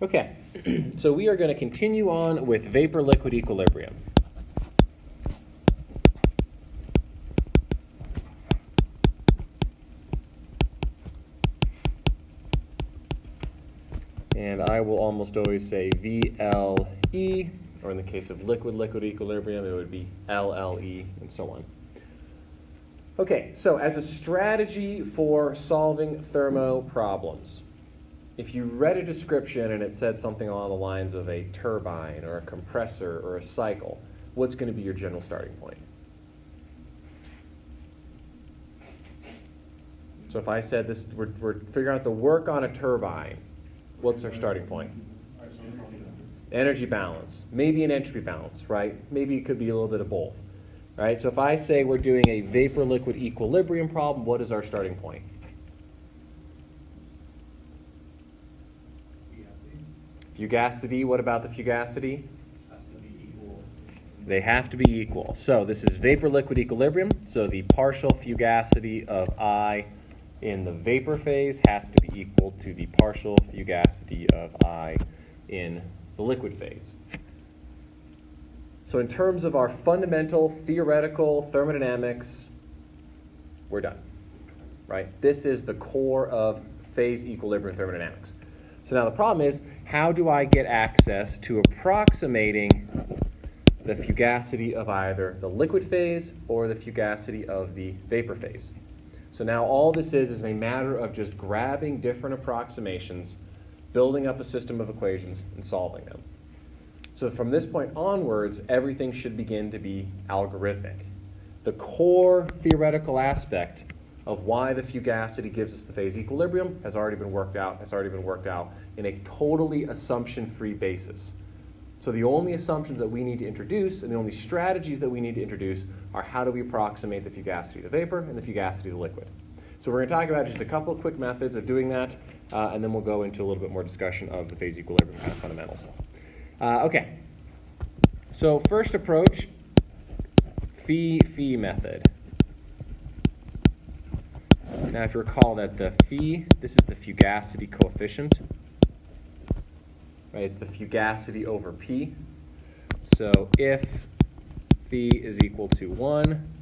Okay, so we are going to continue on with vapor-liquid equilibrium. And I will almost always say VLE, or in the case of liquid-liquid equilibrium, it would be LLE, and so on. Okay, so as a strategy for solving thermo problems, if you read a description and it said something along the lines of a turbine or a compressor or a cycle, what's going to be your general starting point? So if I said this, we're figuring out the work on a turbine, what's our starting point? Energy balance. Maybe an entropy balance, right? Maybe it could be a little bit of both. Right? So if I say we're doing a vapor-liquid equilibrium problem, what is our starting point? Fugacity. What about the fugacity? Has to be equal. They have to be equal. So this is vapor-liquid equilibrium. So the partial fugacity of I in the vapor phase has to be equal to the partial fugacity of I in the liquid phase. So in terms of our fundamental theoretical thermodynamics, we're done, right? This is the core of phase equilibrium thermodynamics. So now the problem is, how do I get access to approximating the fugacity of either the liquid phase or the fugacity of the vapor phase? So now all this is a matter of just grabbing different approximations, building up a system of equations, and solving them. So from this point onwards, everything should begin to be algorithmic. The core theoretical aspect of why the fugacity gives us the phase equilibrium has already been worked out, in a totally assumption-free basis. So the only assumptions that we need to introduce and the only strategies that we need to introduce are how do we approximate the fugacity of the vapor and the fugacity of the liquid. So we're going to talk about just a couple of quick methods of doing that, and then we'll go into a little bit more discussion of the phase equilibrium kind of fundamentals. Okay, so first approach, phi-phi method. Now if you recall that the phi, this is the fugacity coefficient, right? It's the fugacity over p. So if phi is equal to 1,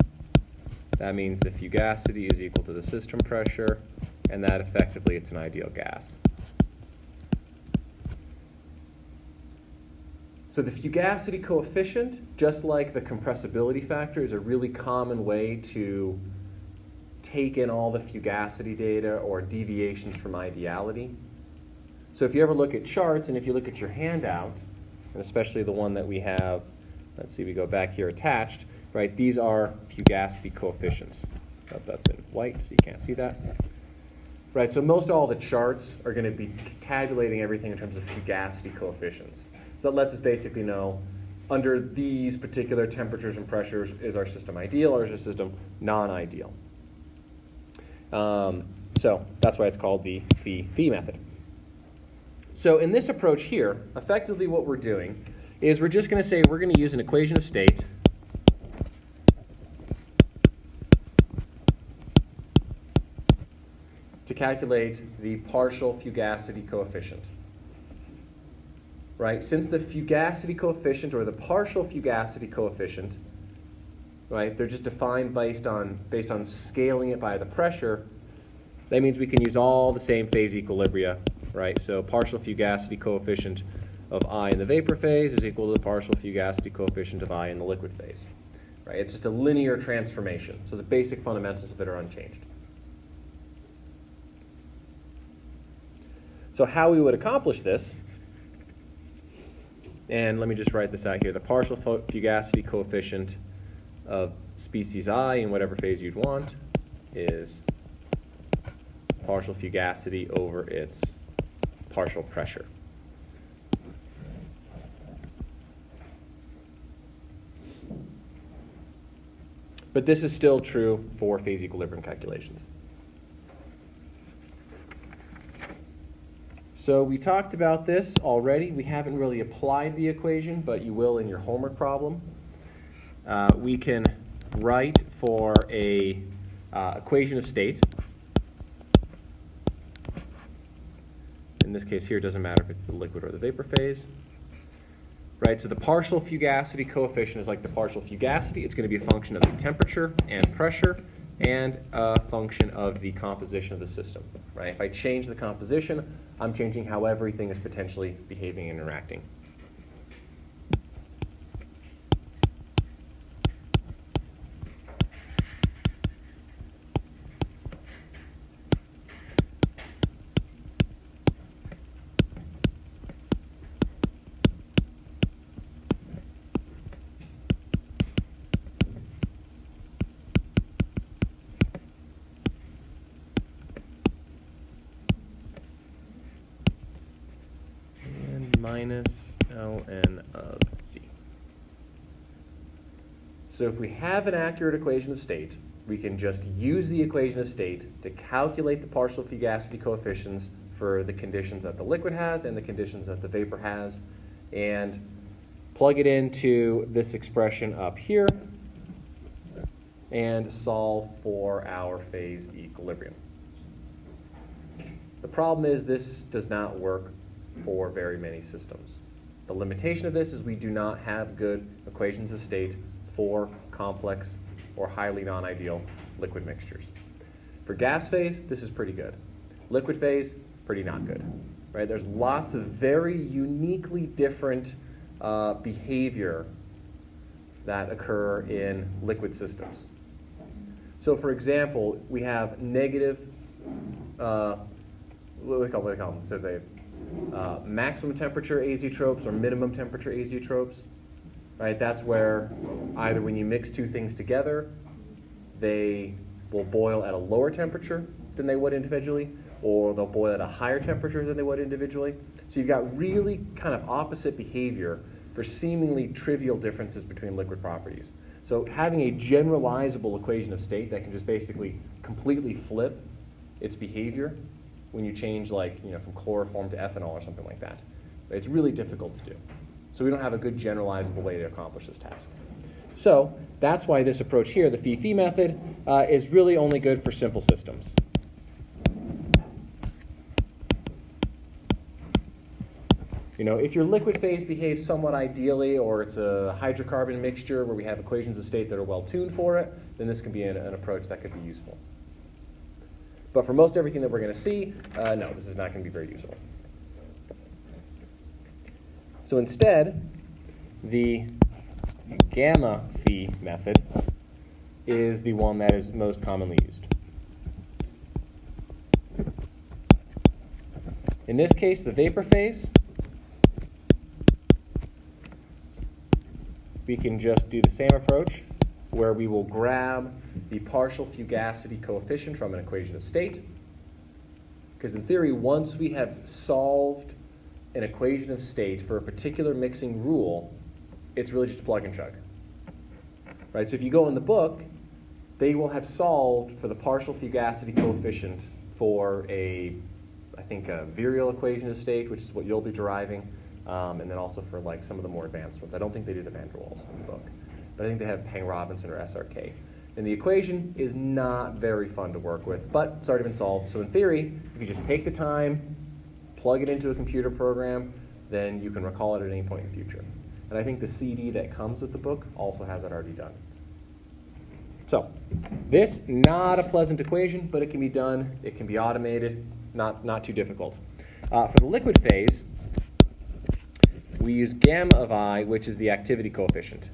that means the fugacity is equal to the system pressure, and that effectively it's an ideal gas. So the fugacity coefficient, just like the compressibility factor, is a really common way to take in all the fugacity data or deviations from ideality. So if you ever look at charts, and if you look at your handout, and especially the one that we have, let's see, we go back here attached, right, these are fugacity coefficients. Oh, that's in white, so you can't see that. Right, so most all the charts are going to be tabulating everything in terms of fugacity coefficients. So that lets us basically know, under these particular temperatures and pressures, is our system ideal or is our system non-ideal? So that's why it's called the phi-phi method. So in this approach here, effectively what we're doing is we're just going to say we're going to use an equation of state to calculate the partial fugacity coefficient. Right? Since the fugacity coefficient or the partial fugacity coefficient, right, they're just defined based on scaling it by the pressure, that means we can use all the same phase equilibria, right? So partial fugacity coefficient of I in the vapor phase is equal to the partial fugacity coefficient of I in the liquid phase. Right? It's just a linear transformation. So the basic fundamentals of it are unchanged. So how we would accomplish this, and let me just write this out here, the partial fugacity coefficient of species I in whatever phase you'd want is partial fugacity over its partial pressure. But this is still true for phase equilibrium calculations. So we talked about this already. We haven't really applied the equation, but you will in your homework problem. We can write for a equation of state in this case here, it doesn't matter if it's the liquid or the vapor phase. Right, so the partial fugacity coefficient is like the partial fugacity. It's going to be a function of the temperature and pressure and a function of the composition of the system. Right? If I change the composition, I'm changing how everything is potentially behaving and interacting. Minus ln of z. So if we have an accurate equation of state, we can just use the equation of state to calculate the partial fugacity coefficients for the conditions that the liquid has and the conditions that the vapor has, and plug it into this expression up here and solve for our phase equilibrium. The problem is this does not work for very many systems. The limitation of this is we do not have good equations of state for complex or highly non-ideal liquid mixtures. For gas phase, this is pretty good. Liquid phase, pretty not good. Right? There's lots of very uniquely different behavior that occur in liquid systems. So for example, we have negative, what do we call them? So they maximum temperature azeotropes or minimum temperature azeotropes, right? That's where either when you mix two things together, they will boil at a lower temperature than they would individually, or they'll boil at a higher temperature than they would individually. So you've got really kind of opposite behavior for seemingly trivial differences between liquid properties. So having a generalizable equation of state that can just basically completely flip its behavior when you change, like, from chloroform to ethanol or something like that. It's really difficult to do. So we don't have a good generalizable way to accomplish this task. So that's why this approach here, the phi-phi method, is really only good for simple systems. If your liquid phase behaves somewhat ideally, or it's a hydrocarbon mixture where we have equations of state that are well tuned for it, then this can be an approach that could be useful. But for most everything that we're going to see, no, this is not going to be very useful. So instead, the gamma-phi method is the one that is most commonly used. In this case, the vapor phase, we can just do the same approach where we will grab the partial fugacity coefficient from an equation of state. Because in theory, once we have solved an equation of state for a particular mixing rule, it's really just plug and chug. Right? So if you go in the book, they will have solved for the partial fugacity coefficient for I think a virial equation of state, which is what you'll be deriving, and then also for like some of the more advanced ones. I don't think they do the van der Waals in the book, but I think they have Pang-Robinson or SRK. And the equation is not very fun to work with, but it's already been solved. So in theory, if you just take the time, plug it into a computer program, then you can recall it at any point in the future. And I think the CD that comes with the book also has that already done. So this, not a pleasant equation, but it can be done. It can be automated, not too difficult. For the liquid phase, we use gamma-phi, which is the activity coefficient.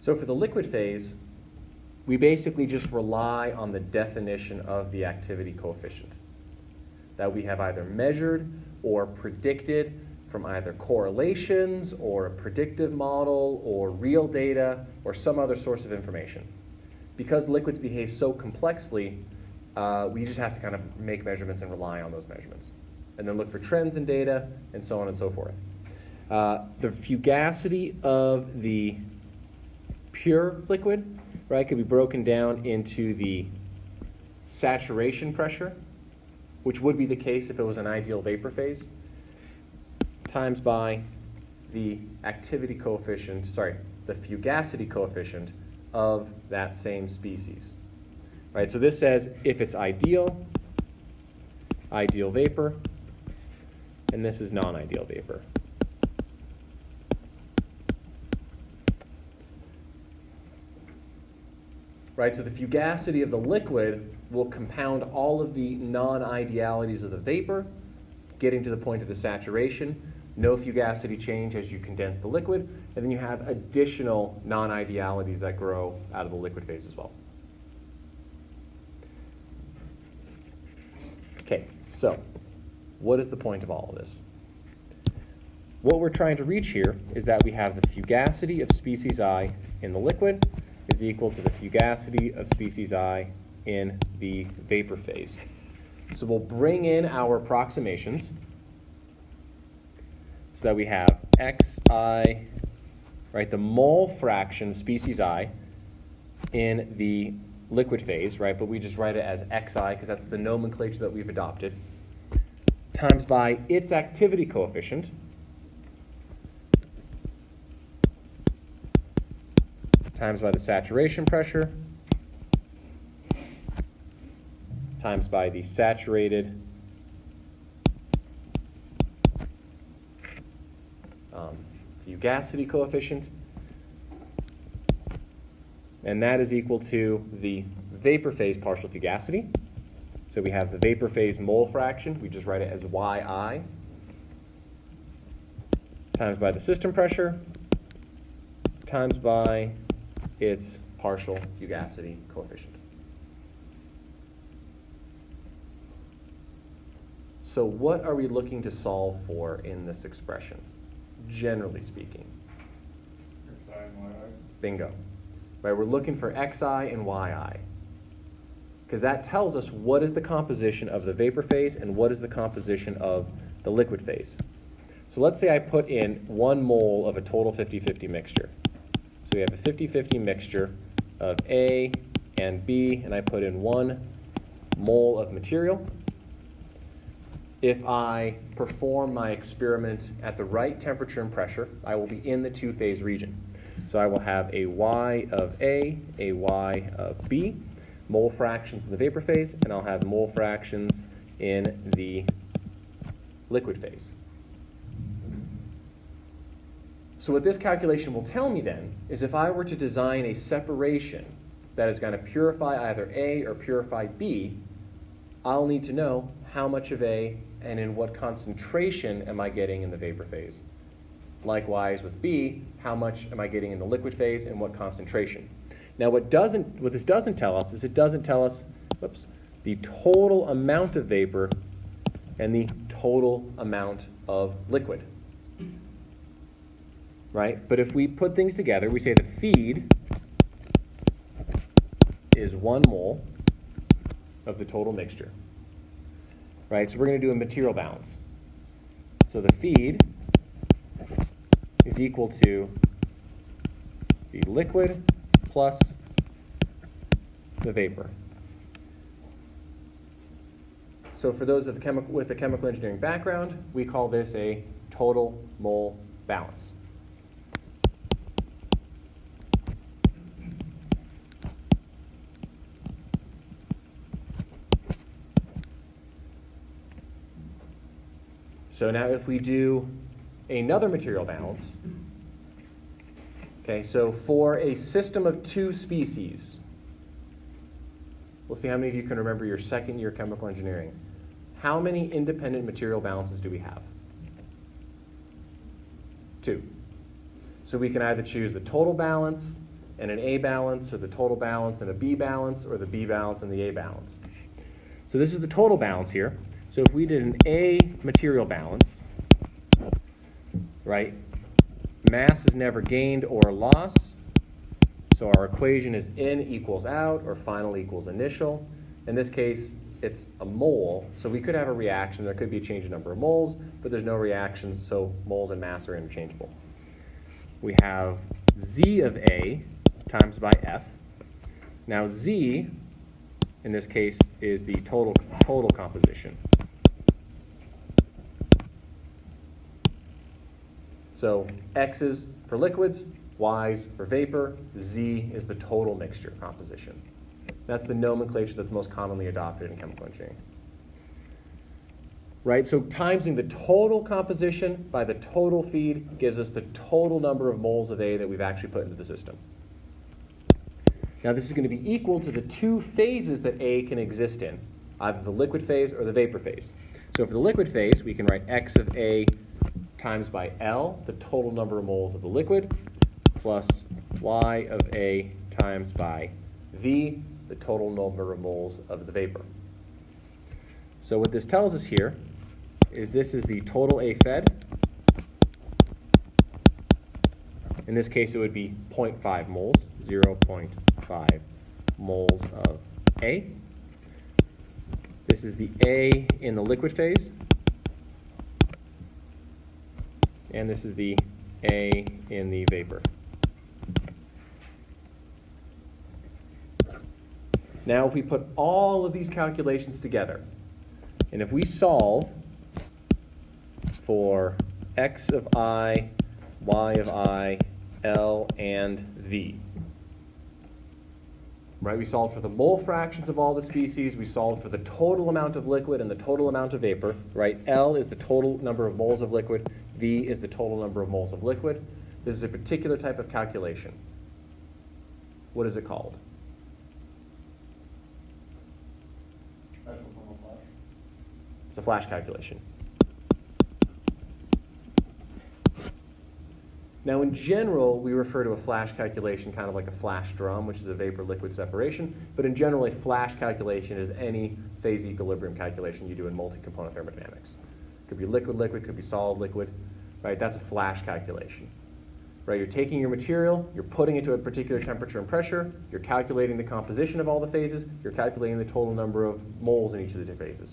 So for the liquid phase, we basically just rely on the definition of the activity coefficient that we have either measured or predicted from either correlations or a predictive model or real data or some other source of information. Because liquids behave so complexly, we just have to kind of make measurements and rely on those measurements. And then look for trends in data and so on and so forth. The fugacity of the pure liquid, right, could be broken down into the saturation pressure, which would be the case if it was an ideal vapor phase, times by the activity coefficient, the fugacity coefficient of that same species. Right, so this says if it's ideal vapor, and this is non-ideal vapor. Right, so the fugacity of the liquid will compound all of the non-idealities of the vapor, getting to the point of the saturation. No fugacity change as you condense the liquid, and then you have additional non-idealities that grow out of the liquid phase as well. Okay, so what is the point of all of this? What we're trying to reach here is that we have the fugacity of species I in the liquid is equal to the fugacity of species I in the vapor phase. So we'll bring in our approximations so that we have xi, right, the mole fraction of species I in the liquid phase, right, but we just write it as xi because that's the nomenclature that we've adopted, times by its activity coefficient, times by the saturation pressure, times by the saturated fugacity coefficient, and that is equal to the vapor phase partial fugacity. So we have the vapor phase mole fraction, we just write it as yi, times by the system pressure, times by its partial fugacity coefficient. So what are we looking to solve for in this expression, generally speaking? Xi and yi. Bingo. Right, we're looking for xi and yi, because that tells us what is the composition of the vapor phase and what is the composition of the liquid phase. So let's say I put in 1 mole of a total 50-50 mixture. So we have a 50-50 mixture of A and B, and I put in 1 mole of material. If I perform my experiment at the right temperature and pressure, I will be in the two-phase region. So I will have a Y of A Y of B, mole fractions in the vapor phase, and I'll have mole fractions in the liquid phase. So what this calculation will tell me then is if I were to design a separation that is going to purify either A or purify B, I'll need to know how much of A and in what concentration am I getting in the vapor phase. Likewise with B, how much am I getting in the liquid phase and what concentration. Now what this doesn't tell us is it doesn't tell us the total amount of vapor and the total amount of liquid. Right? But if we put things together, we say the feed is 1 mole of the total mixture. Right? So we're going to do a material balance. So the feed is equal to the liquid plus the vapor. So for those with a chemical engineering background, we call this a total mole balance. So now if we do another material balance, okay, so for a system of 2 species, we'll see how many of you can remember your second year chemical engineering. How many independent material balances do we have? 2. So we can either choose the total balance, and an A balance, or the total balance and a B balance, or the B balance and the A balance. So this is the total balance here. So if we did an A material balance, right, mass is never gained or lost. So our equation is in equals out, or final equals initial. In this case, it's a mole, so we could have a reaction. There could be a change in number of moles, but there's no reactions, so moles and mass are interchangeable. We have Z of A times by F. Now Z, in this case, is the total composition. So X is for liquids, Y is for vapor, Z is the total mixture composition. That's the nomenclature that's most commonly adopted in chemical engineering. Right, so timesing the total composition by the total feed gives us the total number of moles of A that we've actually put into the system. Now this is going to be equal to the two phases that A can exist in, either the liquid phase or the vapor phase. So for the liquid phase, we can write X of A times by L, the total number of moles of the liquid, plus Y of A times by V, the total number of moles of the vapor. So what this tells us here is this is the total A fed. In this case, it would be 0.5 moles, 0.5 moles of A. This is the A in the liquid phase. And this is the A in the vapor. Now, if we put all of these calculations together, and if we solve for X of I, Y of I, L, and V, right? We solve for the mole fractions of all the species. We solve for the total amount of liquid and the total amount of vapor, right? L is the total number of moles of liquid. V is the total number of moles of liquid. This is a particular type of calculation. What is it called? It's a flash calculation. Now, in general, we refer to a flash calculation kind of like a flash drum, which is a vapor-liquid separation. But in general, a flash calculation is any phase equilibrium calculation you do in multi-component thermodynamics. It could be liquid-liquid, could be solid-liquid, right? That's a flash calculation, right? You're taking your material, you're putting it to a particular temperature and pressure, you're calculating the composition of all the phases, you're calculating the total number of moles in each of the phases.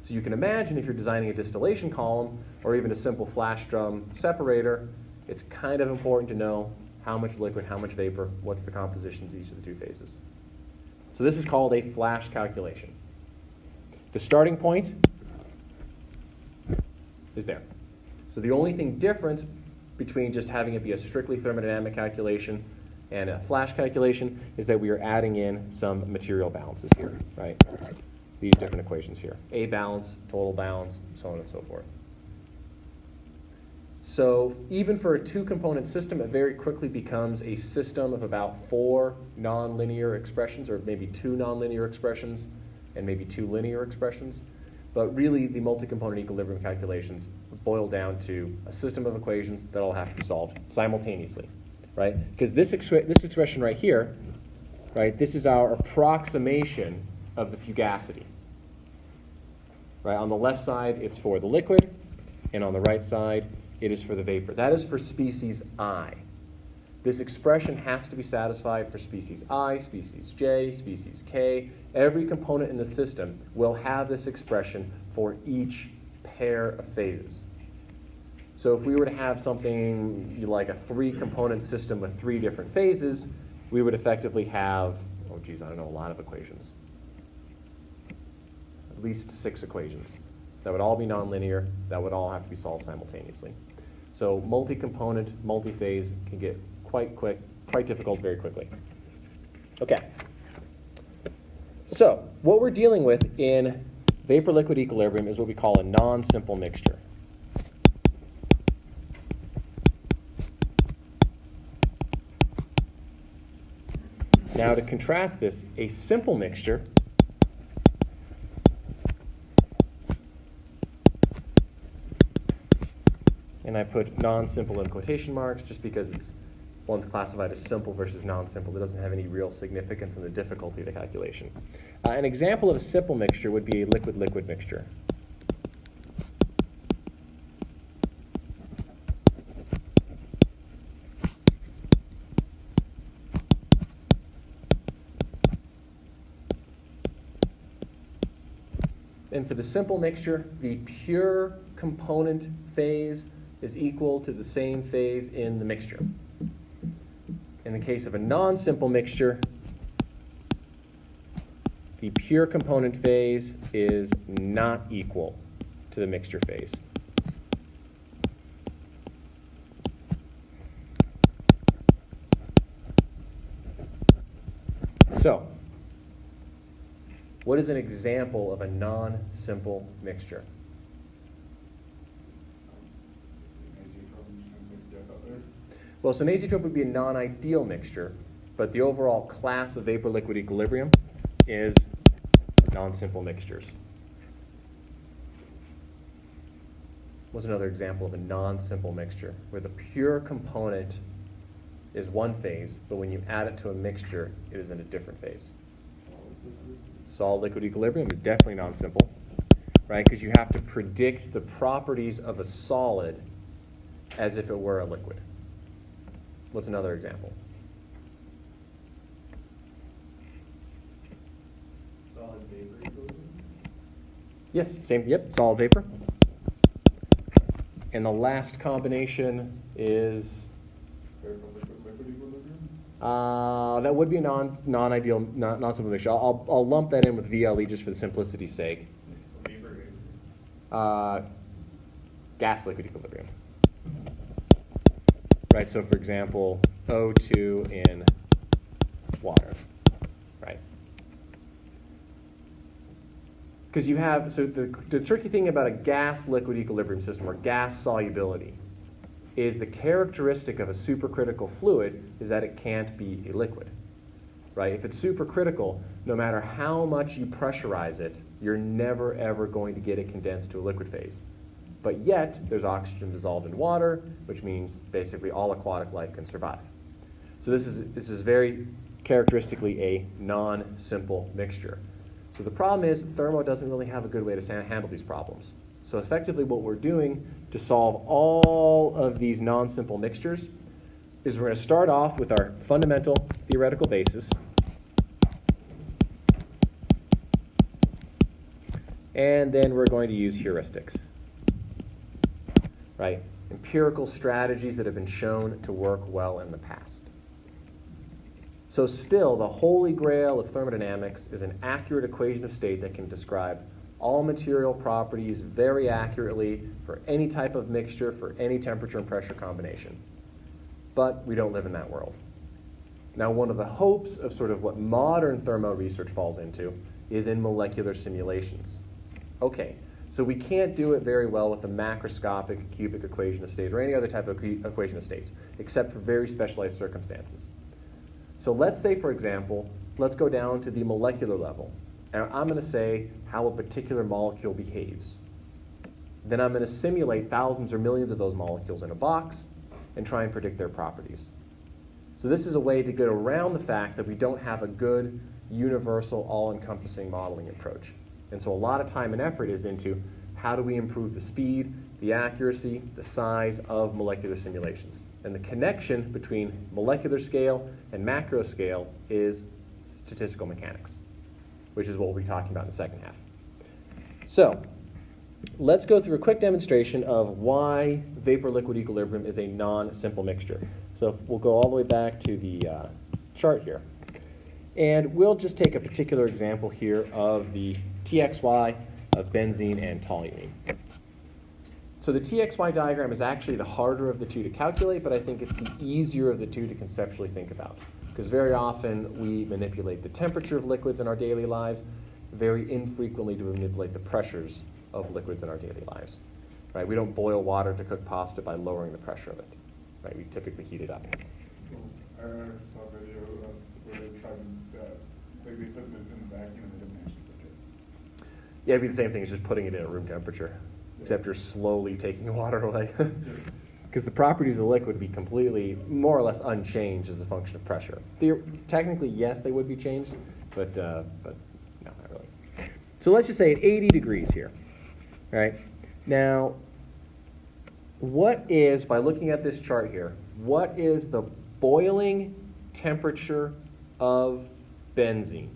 So you can imagine if you're designing a distillation column or even a simple flash drum separator, it's kind of important to know how much liquid, how much vapor, what's the compositions of each of the two phases. So this is called a flash calculation. The starting point is there. So the only thing different between just having it be a strictly thermodynamic calculation and a flash calculation is that we are adding in some material balances here, right? These different equations here. A balance, total balance, so on and so forth. So even for a two-component system, it very quickly becomes a system of about 4 nonlinear expressions, or maybe 2 nonlinear expressions, and maybe 2 linear expressions. But really, the multi-component equilibrium calculations boil down to a system of equations that all have to be solved simultaneously, right? Because this expression right here, right, this is our approximation of the fugacity. Right? On the left side, it's for the liquid, and on the right side, it is for the vapor. That is for species I. This expression has to be satisfied for species I, species J, species K. Every component in the system will have this expression for each pair of phases. So if we were to have something like a 3-component system with 3 different phases, we would effectively have, oh geez, I don't know, a lot of equations. At least 6 equations. That would all be nonlinear. That would all have to be solved simultaneously. So multi-component, multi-phase can get quite difficult very quickly. Okay. So what we're dealing with in vapor-liquid equilibrium is what we call a non-simple mixture. Now to contrast this, a simple mixture and I put non-simple in quotation marks just because it's One's classified as simple versus non-simple. It doesn't have any real significance in the difficulty of the calculation. An example of a simple mixture would be a liquid-liquid mixture. And for the simple mixture, the pure component phase is equal to the same phase in the mixture. In the case of a non-simple mixture, the pure component phase is not equal to the mixture phase. So, what is an example of a non-simple mixture? Well, so an azeotrope would be a non-ideal mixture, but the overall class of vapor-liquid equilibrium is non-simple mixtures. What's another example of a non-simple mixture, where the pure component is one phase, but when you add it to a mixture, it is in a different phase? Solid-liquid equilibrium is definitely non-simple, right? Because you have to predict the properties of a solid as if it were a liquid. What's another example? Solid vapor equilibrium? Yes, same, yep, solid vapor. And the last combination is? Liquid equilibrium? That would be a non-ideal, non-simple mixture. I'll lump that in with VLE just for the simplicity's sake. Gas-liquid equilibrium. Right, so for example, O2 in water, right? Because you have, so the tricky thing about a gas-liquid equilibrium system, or gas solubility, is the characteristic of a supercritical fluid is that it can't be a liquid, right? If it's supercritical, no matter how much you pressurize it, you're never ever going to get it condensed to a liquid phase. But yet, there's oxygen dissolved in water, which means basically all aquatic life can survive. So this is very characteristically a non-simple mixture. So the problem is thermo doesn't really have a good way to handle these problems. So effectively what we're doing to solve all of these non-simple mixtures is we're going to start off with our fundamental theoretical basis. And then we're going to use heuristics. Right? Empirical strategies that have been shown to work well in the past. So still, the holy grail of thermodynamics is an accurate equation of state that can describe all material properties very accurately for any type of mixture, for any temperature and pressure combination. But we don't live in that world. Now, one of the hopes of sort of what modern thermo research falls into is in molecular simulations. Okay. So we can't do it very well with the macroscopic cubic equation of state or any other type of equation of state, except for very specialized circumstances. So let's say, for example, let's go down to the molecular level. And I'm going to say how a particular molecule behaves. Then I'm going to simulate thousands or millions of those molecules in a box and try and predict their properties. So this is a way to get around the fact that we don't have a good, universal, all-encompassing modeling approach. And so a lot of time and effort is into how do we improve the speed, the accuracy, the size of molecular simulations. And the connection between molecular scale and macro scale is statistical mechanics, which is what we'll be talking about in the second half. So let's go through a quick demonstration of why vapor-liquid equilibrium is a non-simple mixture. So we'll go all the way back to the chart here. And we'll just take a particular example here of the TXY of benzene and toluene. So the TXY diagram is actually the harder of the two to calculate, but I think it's the easier of the two to conceptually think about. Because very often we manipulate the temperature of liquids in our daily lives. Very infrequently do we manipulate the pressures of liquids in our daily lives. Right? We don't boil water to cook pasta by lowering the pressure of it. Right? We typically heat it up. I saw a video where they tried maybe putting it in the vacuum and they didn't actually cook it. Yeah, it'd be the same thing as just putting it in at room temperature, except you're slowly taking the water away. because the properties of the liquid would be completely, more or less unchanged as a function of pressure. Technically, yes, they would be changed, but no, not really. So let's just say at 80 degrees here, right? Now, what is, by looking at this chart here, what is the boiling temperature of benzene?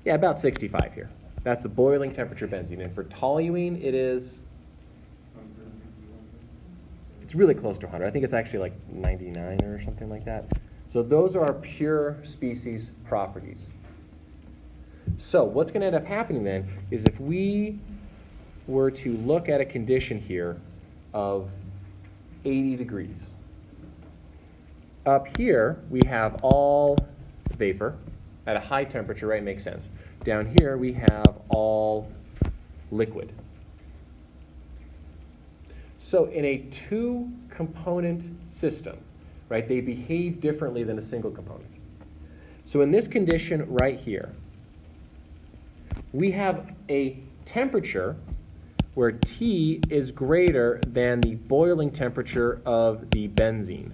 Yeah, about 65 here. That's the boiling temperature of benzene. And for toluene, it's really close to 100. I think it's actually like 99 or something like that. So those are our pure species properties. So what's going to end up happening then is if we were to look at a condition here of 80 degrees. Up here, we have all vapor at a high temperature, right? Makes sense. Down here, we have all liquid. So in a two-component system, right, they behave differently than a single component. So in this condition right here, we have a temperature where T is greater than the boiling temperature of the benzene.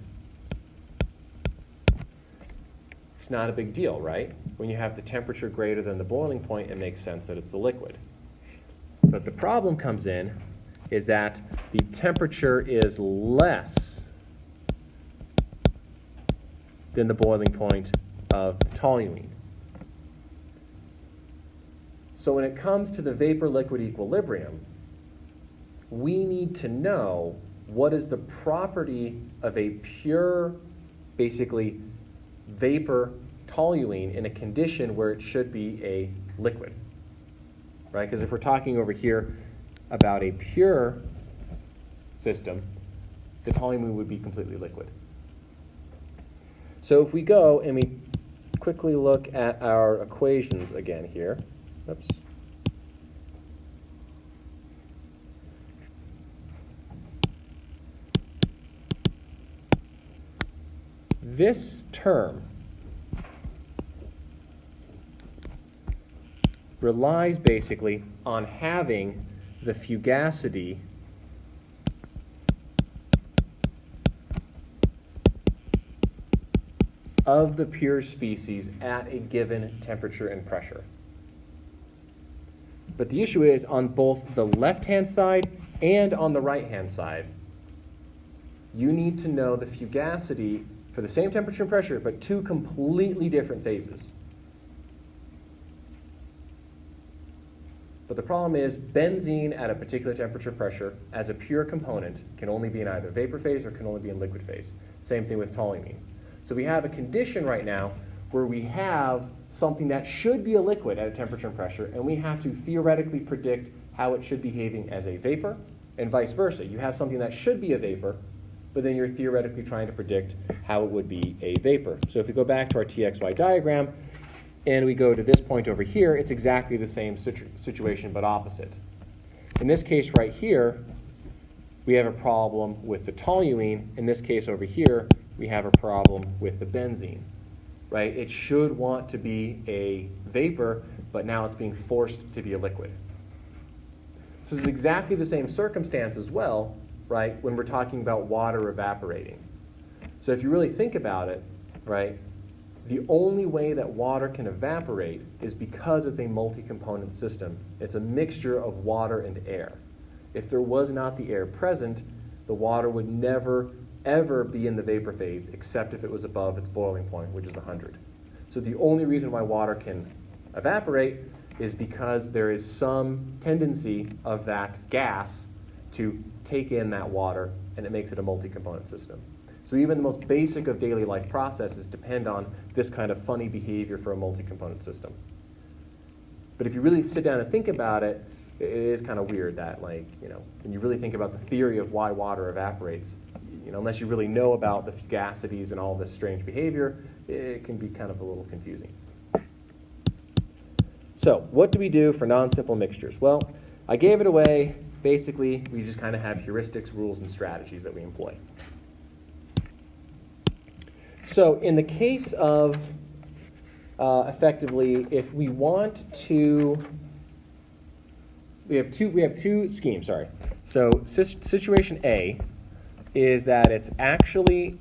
It's not a big deal, right? When you have the temperature greater than the boiling point, it makes sense that it's the liquid. But the problem comes in is that the temperature is less than the boiling point of toluene. So when it comes to the vapor-liquid equilibrium, we need to know what is the property of a pure, basically, vapor toluene in a condition where it should be a liquid, right? Because if we're talking over here about a pure system, the toluene would be completely liquid. So if we go and we quickly look at our equations again here. Oops. This term relies basically on having the fugacity of the pure species at a given temperature and pressure. But the issue is on both the left-hand side and on the right-hand side, you need to know the fugacity for the same temperature and pressure, but two completely different phases. But the problem is benzene at a particular temperature pressure as a pure component can only be in either vapor phase or can only be in liquid phase. Same thing with toluene. So we have a condition right now where we have something that should be a liquid at a temperature and pressure, and we have to theoretically predict how it should be behaving as a vapor, and vice versa. You have something that should be a vapor, but then you're theoretically trying to predict how it would be a vapor. So if we go back to our TXY diagram, and we go to this point over here, it's exactly the same situation, but opposite. In this case right here, we have a problem with the toluene. In this case over here, we have a problem with the benzene, right? It should want to be a vapor, but now it's being forced to be a liquid. So it's exactly the same circumstance as well, right, when we're talking about water evaporating. So if you really think about it, right, the only way that water can evaporate is because it's a multi-component system. It's a mixture of water and air. If there was not the air present, the water would never, ever be in the vapor phase except if it was above its boiling point, which is 100. So the only reason why water can evaporate is because there is some tendency of that gas to take in that water, and it makes it a multi-component system. So even the most basic of daily life processes depend on this kind of funny behavior for a multi-component system. But if you really sit down and think about it, it is kind of weird that, like, you know, when you really think about the theory of why water evaporates, you know, unless you really know about the fugacities and all this strange behavior, it can be kind of a little confusing. So what do we do for non-simple mixtures? Well, I gave it away. Basically, we just kind of have heuristics, rules, and strategies that we employ. So in the case of effectively, if we want to, we have two schemes. Sorry. So situation A is that it's actually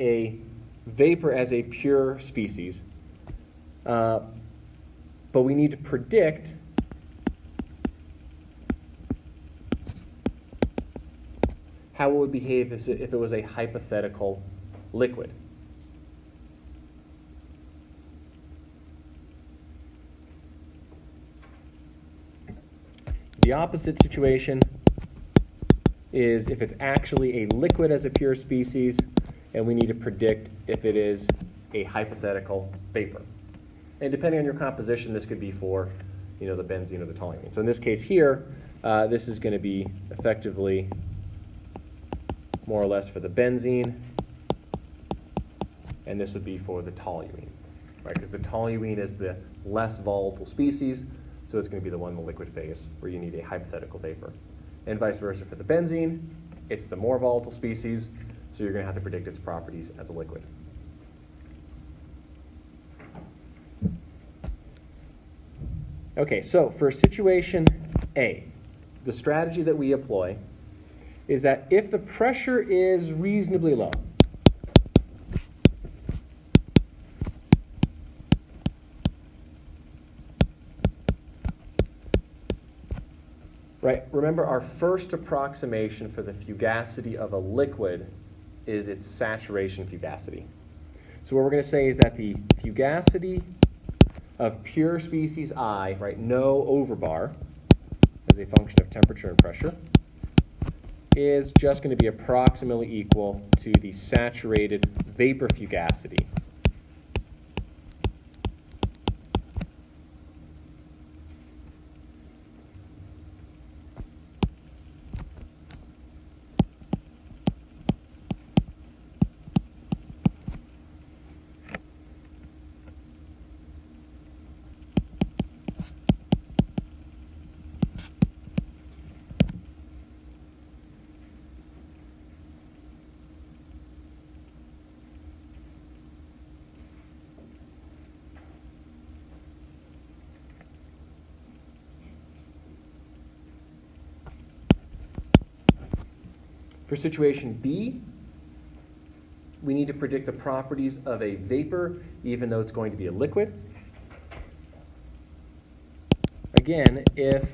a vapor as a pure species, but we need to predict how it would behave if it was a hypothetical liquid. The opposite situation is if it's actually a liquid as a pure species, and we need to predict if it is a hypothetical vapor. And depending on your composition, this could be for, the benzene or the toluene. So in this case here, this is going to be effectively more or less for the benzene, and this would be for the toluene, right? Because the toluene is the less volatile species, so it's going to be the one in the liquid phase where you need a hypothetical vapor. And vice versa for the benzene, it's the more volatile species, so you're going to have to predict its properties as a liquid. Okay, so for situation A, the strategy that we employ is that if the pressure is reasonably low, right, remember our first approximation for the fugacity of a liquid is its saturation fugacity. So what we're going to say is that the fugacity of pure species I, right, no overbar, as a function of temperature and pressure, is just going to be approximately equal to the saturated vapor fugacity. For situation B, we need to predict the properties of a vapor, even though it's going to be a liquid. Again, if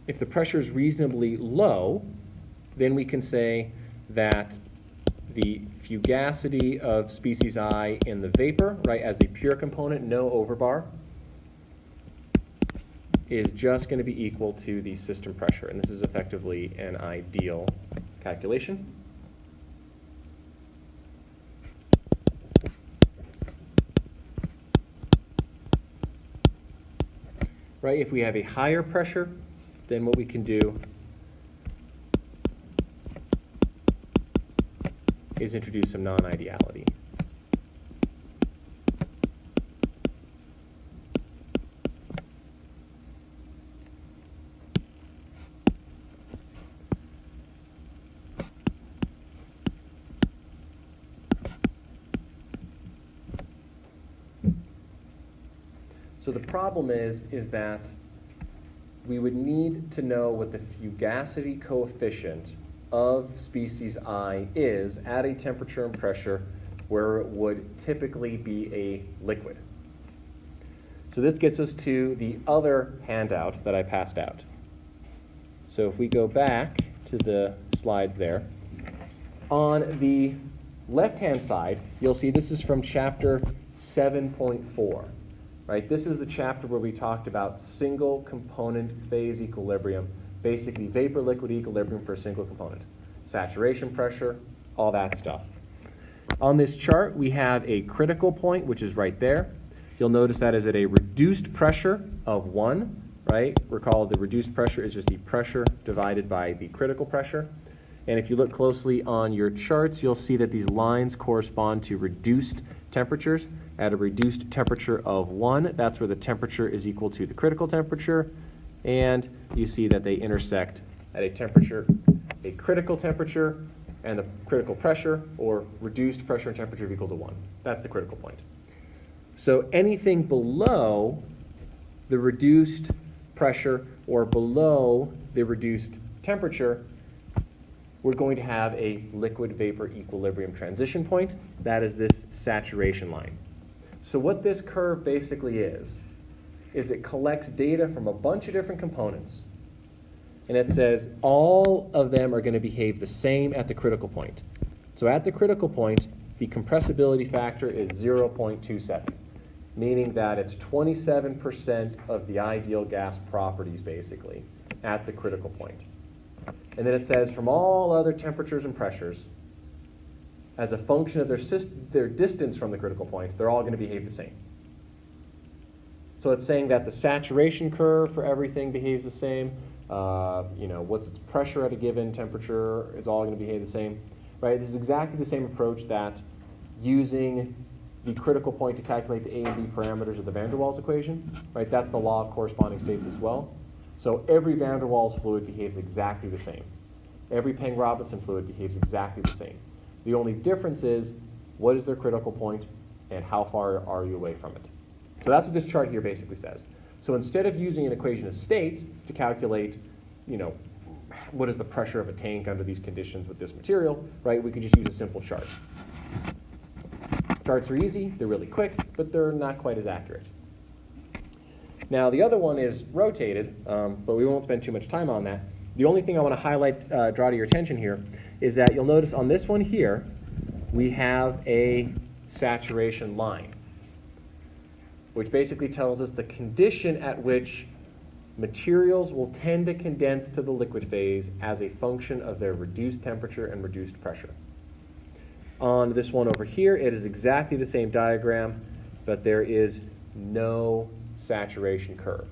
the pressure is reasonably low, then we can say that the fugacity of species I in the vapor, right, as a pure component, no overbar, is just going to be equal to the system pressure. And this is effectively an ideal calculation. Right, if we have a higher pressure, then what we can do is introduce some non-ideality. So the problem is that we would need to know what the fugacity coefficient of species I is at a temperature and pressure where it would typically be a liquid. So this gets us to the other handout that I passed out. So if we go back to the slides there, on the left-hand side, you'll see this is from chapter 7.4. Right? This is the chapter where we talked about single component phase equilibrium, basically vapor-liquid equilibrium for a single component. Saturation pressure, all that stuff. On this chart, we have a critical point, which is right there. You'll notice that is at a reduced pressure of 1, right? Recall the reduced pressure is just the pressure divided by the critical pressure. And if you look closely on your charts, you'll see that these lines correspond to reduced temperatures. At a reduced temperature of 1, that's where the temperature is equal to the critical temperature. And you see that they intersect at a temperature, a critical temperature, and the critical pressure, or reduced pressure and temperature equal to 1. That's the critical point. So anything below the reduced pressure or below the reduced temperature, we're going to have a liquid-vapor equilibrium transition point. That is this saturation line. So what this curve basically is it collects data from a bunch of different components. And it says all of them are going to behave the same at the critical point. So at the critical point, the compressibility factor is 0.27, meaning that it's 27% of the ideal gas properties, basically, at the critical point. And then it says from all other temperatures and pressures, as a function of their distance from the critical point, they're all going to behave the same. So it's saying that the saturation curve for everything behaves the same. What's its pressure at a given temperature, it's all going to behave the same. Right? This is exactly the same approach that using the critical point to calculate the A and B parameters of the van der Waals equation. Right? That's the law of corresponding states as well. So every van der Waals fluid behaves exactly the same. Every Peng-Robinson fluid behaves exactly the same. The only difference is what is their critical point and how far are you away from it. So that's what this chart here basically says. So instead of using an equation of state to calculate, what is the pressure of a tank under these conditions with this material, right, we could just use a simple chart. Charts are easy, they're really quick, but they're not quite as accurate. Now the other one is rotated, but we won't spend too much time on that. The only thing I want to highlight, draw to your attention here, is that you'll notice on this one here, we have a saturation line, which basically tells us the condition at which materials will tend to condense to the liquid phase as a function of their reduced temperature and reduced pressure. On this one over here, it is exactly the same diagram, but there is no saturation curve.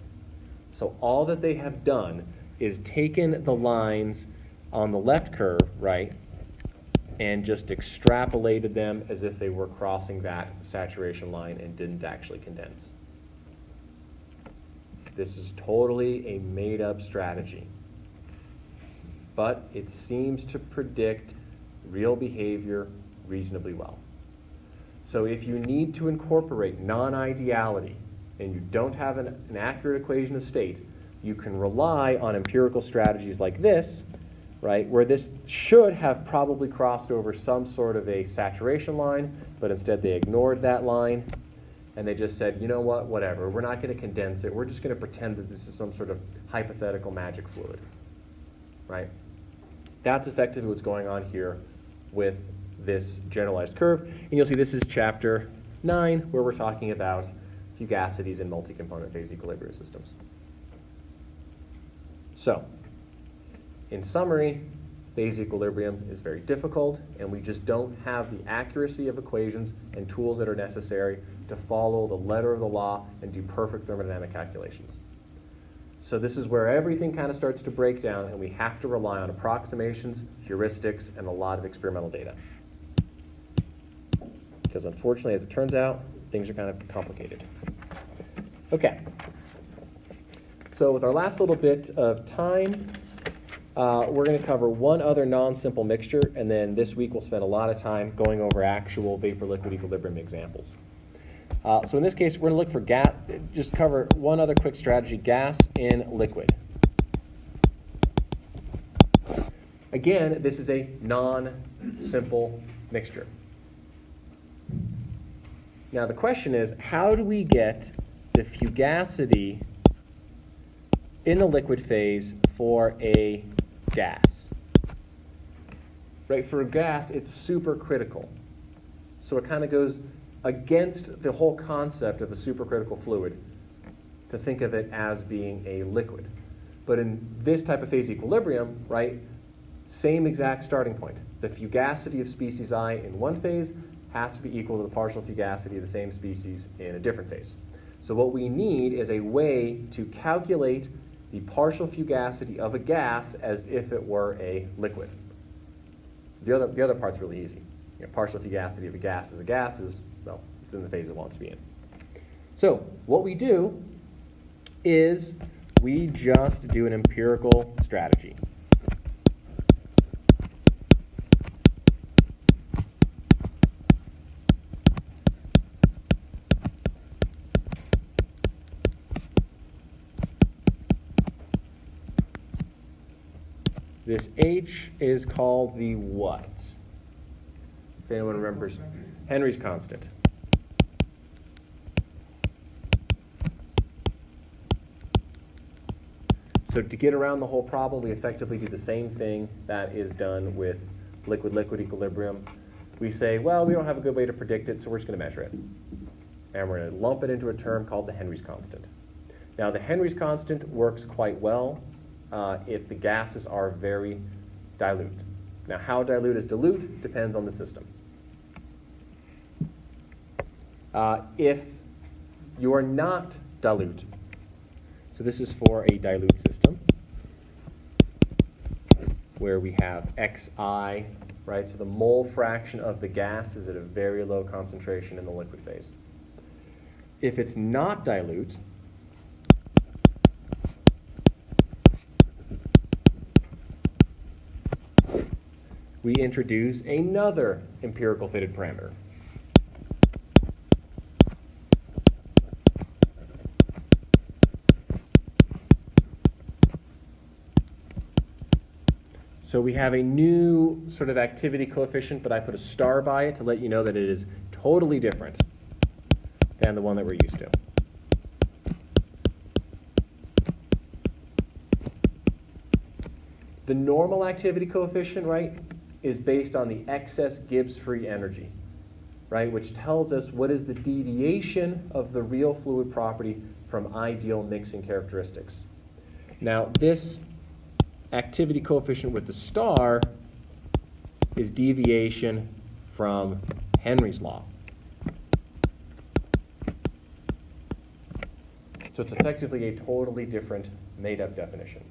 So all that they have done is taken the lines on the left curve, right, and just extrapolated them as if they were crossing that saturation line and didn't actually condense. This is totally a made-up strategy, but it seems to predict real behavior reasonably well. So if you need to incorporate non-ideality and you don't have an accurate equation of state, you can rely on empirical strategies like this, right, where this should have probably crossed over some sort of a saturation line, but instead they ignored that line, and they just said, you know what, whatever, we're not going to condense it, we're just going to pretend that this is some sort of hypothetical magic fluid, right? That's effectively what's going on here with this generalized curve, and you'll see this is chapter 9, where we're talking about fugacities in multi-component phase equilibrium systems. So, in summary, phase equilibrium is very difficult, and we just don't have the accuracy of equations and tools that are necessary to follow the letter of the law and do perfect thermodynamic calculations. So this is where everything kind of starts to break down, and we have to rely on approximations, heuristics, and a lot of experimental data. Because unfortunately, as it turns out, things are kind of complicated. Okay. So with our last little bit of time, we're going to cover one other non-simple mixture, and then this week we'll spend a lot of time going over actual vapor-liquid equilibrium examples. So in this case, we're going to look for gas, just cover one other quick strategy, gas in liquid. Again, this is a non-simple mixture. Now the question is, how do we get the fugacity in the liquid phase for a gas? Right, for a gas, it's supercritical. So it kind of goes against the whole concept of a supercritical fluid to think of it as being a liquid. But in this type of phase equilibrium, right, same exact starting point. The fugacity of species I in one phase has to be equal to the partial fugacity of the same species in a different phase. So what we need is a way to calculate the partial fugacity of a gas as if it were a liquid. The other part's really easy. Partial fugacity of a gas is, well, it's in the phase it wants to be in. So what we do is we just do an empirical strategy. This H is called the what? If anyone remembers, Henry's constant. So to get around the whole problem, we effectively do the same thing that is done with liquid-liquid equilibrium. We say, well, we don't have a good way to predict it, so we're just going to measure it. And we're going to lump it into a term called the Henry's constant. Now, the Henry's constant works quite well if the gases are very dilute. Now, how dilute is dilute depends on the system. If you are not dilute, so this is for a dilute system where we have xi, right? So the mole fraction of the gas is at a very low concentration in the liquid phase. If it's not dilute, we introduce another empirical fitted parameter. So we have a new sort of activity coefficient, but I put a star by it to let you know that it is totally different than the one that we're used to. The normal activity coefficient, right, is based on the excess Gibbs free energy, right, which tells us what is the deviation of the real fluid property from ideal mixing characteristics. Now, this activity coefficient with the star is deviation from Henry's law. So it's effectively a totally different made-up definition.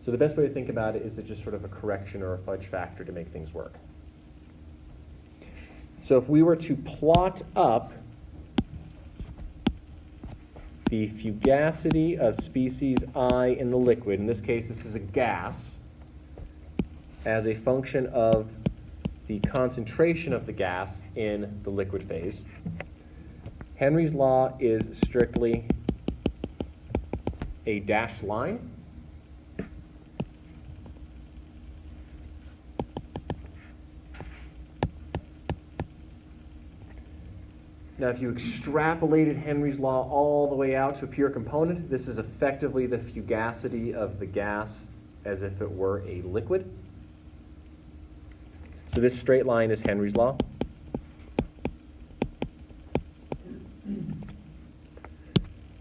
So the best way to think about it is it's just sort of a correction or a fudge factor to make things work. So if we were to plot up the fugacity of species I in the liquid, in this case this is a gas, as a function of the concentration of the gas in the liquid phase, Henry's law is strictly a dashed line. Now, if you extrapolated Henry's law all the way out to a pure component, this is effectively the fugacity of the gas as if it were a liquid. So this straight line is Henry's law.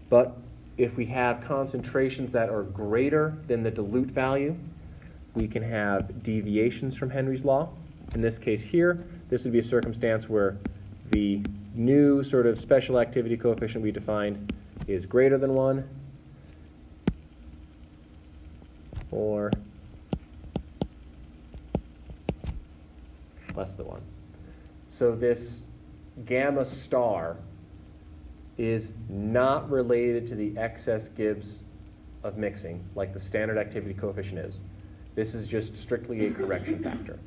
But if we have concentrations that are greater than the dilute value, we can have deviations from Henry's law. In this case here, this would be a circumstance where the new sort of special activity coefficient we defined is greater than 1 or less than 1. So this gamma star is not related to the excess Gibbs of mixing like the standard activity coefficient is. This is just strictly a correction factor.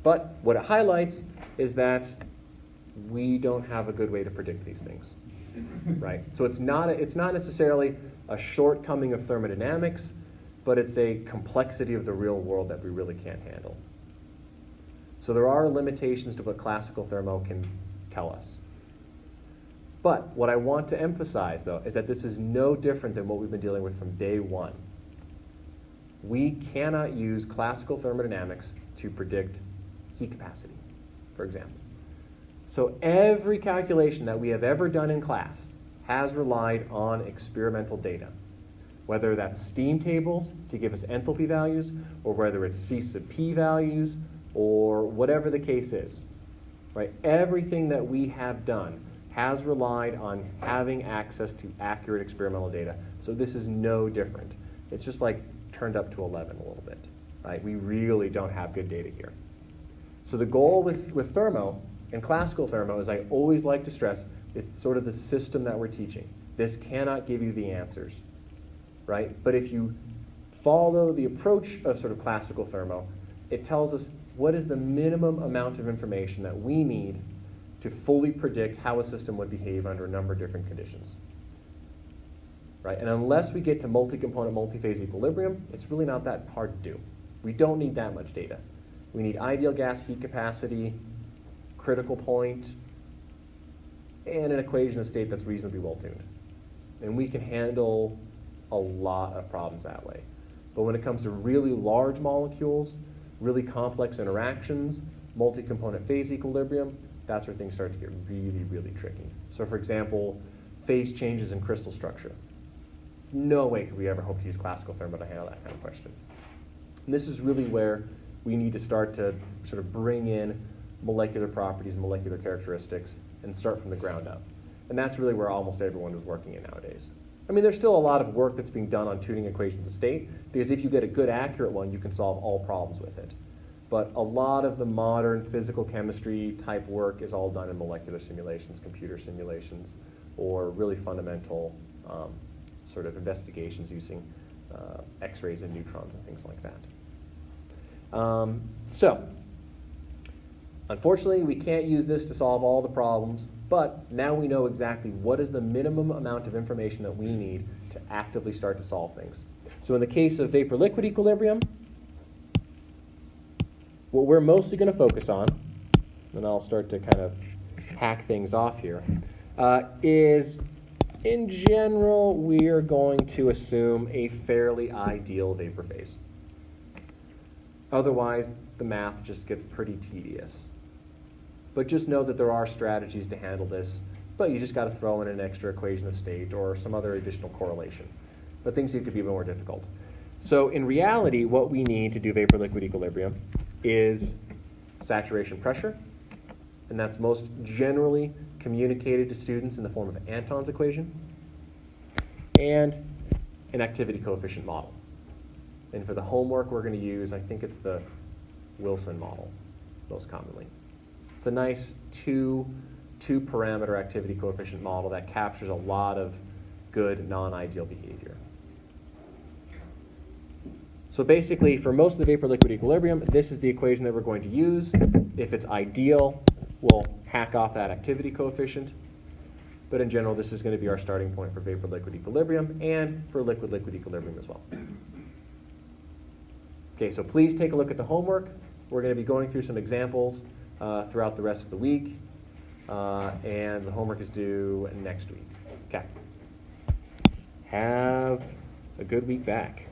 But what it highlights is that we don't have a good way to predict these things, right? So it's not necessarily a shortcoming of thermodynamics, but it's a complexity of the real world that we really can't handle. So there are limitations to what classical thermo can tell us. But what I want to emphasize, though, is that this is no different than what we've been dealing with from day one. We cannot use classical thermodynamics to predict heat capacity, for example. So every calculation that we have ever done in class has relied on experimental data, whether that's steam tables to give us enthalpy values, or whether it's C sub P values, or whatever the case is, right? Everything that we have done has relied on having access to accurate experimental data. So this is no different. It's just like turned up to 11 a little bit, Right? We really don't have good data here. So the goal with thermo and classical thermo is I always like to stress it's sort of the system that we're teaching. This cannot give you the answers, right? But if you follow the approach of sort of classical thermo, it tells us what is the minimum amount of information that we need to fully predict how a system would behave under a number of different conditions. Right? And unless we get to multi-component, multi-phase equilibrium, it's really not that hard to do. We don't need that much data. We need ideal gas heat capacity, critical point, and an equation of state that's reasonably well tuned. And we can handle a lot of problems that way. But when it comes to really large molecules, really complex interactions, multi-component phase equilibrium, that's where things start to get really, really tricky. So for example, phase changes in crystal structure. No way could we ever hope to use classical thermo to handle that kind of question. And this is really where we need to start to sort of bring in molecular properties, molecular characteristics, and start from the ground up. And that's really where almost everyone is working in nowadays. I mean, there's still a lot of work that's being done on tuning equations of state, because if you get a good, accurate one, you can solve all problems with it. But a lot of the modern physical chemistry type work is all done in molecular simulations, computer simulations, or really fundamental sort of investigations using X-rays and neutrons and things like that. So, unfortunately, we can't use this to solve all the problems, but now we know exactly what is the minimum amount of information that we need to actively start to solve things. So in the case of vapor-liquid equilibrium, what we're mostly going to focus on, and I'll start to kind of hack things off here, is in general we are going to assume a fairly ideal vapor phase. Otherwise, the math just gets pretty tedious. But just know that there are strategies to handle this, but you just got to throw in an extra equation of state or some other additional correlation. But things seem to be more difficult. So in reality, what we need to do vapor-liquid equilibrium is saturation pressure, and that's most generally communicated to students in the form of Anton's equation, and an activity coefficient model. And for the homework, we're going to use, I think it's the Wilson model, most commonly. It's a nice two-parameter activity coefficient model that captures a lot of good non-ideal behavior. So basically, for most of the vapor-liquid equilibrium, this is the equation that we're going to use. If it's ideal, we'll hack off that activity coefficient. But in general, this is going to be our starting point for vapor-liquid equilibrium and for liquid-liquid equilibrium as well. Okay, so please take a look at the homework. We're going to be going through some examples throughout the rest of the week, and the homework is due next week. Okay. Have a good week back.